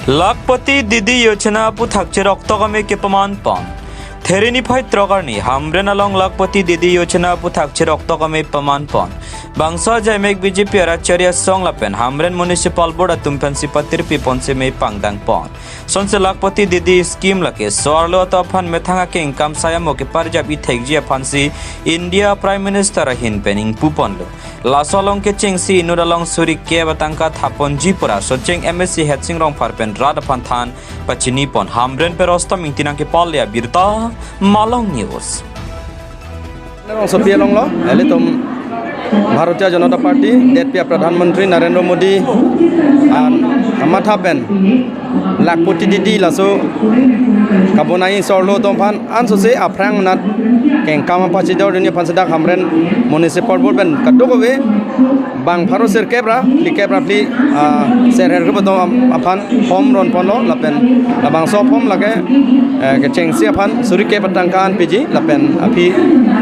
लाखपति दीदी योजना पुथकचे रक्तगमे के प्रमाणपन थेरेनी फाइट त्रगारनी हामरेन अलong लाखपति दीदी योजना पुथकचे रक्तगमे प्रमाणपन बांसा जयमेक बीजेपी राज्य संगलापेन हामरेन म्युनिसिपल बोर्ड तुमफेंसी पतिर पिपनसे में पांगदांग पन sonse लाखपति दीदी स्कीम लके सोरलो तो फन मेथांगा के इनकम सायमो के परजाब इथेकजिया फांसी इंडिया प्राइम मिनिस्टर हिन पेनिंग पुपनलो लासोलोंग के चिंगसी इनुरलोंग सुरी के बतंका थापन जीपुरा सोचेंग एमएससी हेडसिंग रोंग फारपेन राड फानथान पचिनी पन हामरेन पे रोस्ता मिंगतिना के पालिया बिरता मालोंग न्यूज सोपिया लोंग लो एले तुम भारतीय जनता पार्टी देश प्रधानमंत्री नरेंद्र मोदी माथा पेन लाखपति दीदी lasso kabunai sorlo tongpan ansose aprang nat keng kama pasidor dunia pansida hamren municipal board ben kadogowe bang pharo ser kebra li kebra pli serher ko bodong aphan hom ron ponlo lapen labang so pom lage ke chengsi aphan suri ke patangkan piji lapen api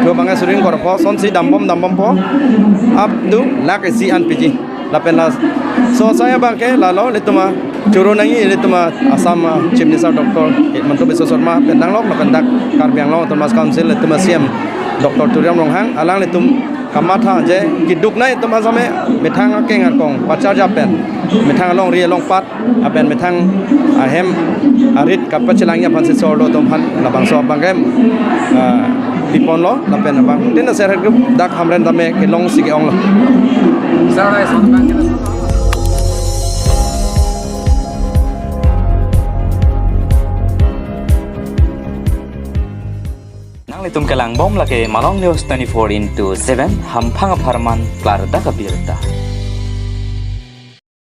tho banga suring korpo sonsi dambom po abdu lakesi an piji lapen la so saya bangke lalo lituma Curu nangi ini tu mah asam Chief Minister Dr. Menteri Besosorma pendang lok makandak karbiang lok Thomas Council itu mah siam Dr. Turiam Longhang alang itu kamatha je kiduk nai itu mah sampai metang keng akong pacar japen metang long ria long pat apen metang ahem arit kapacilangnya pansi solo tomhan labang so bangkem dipon lo lapen abang tina serher dak hamren tame ke long sige ong lo sarai so bangkem Litum kelang bom lagi Malong News 24/7 hampang aparman klar da kabirta.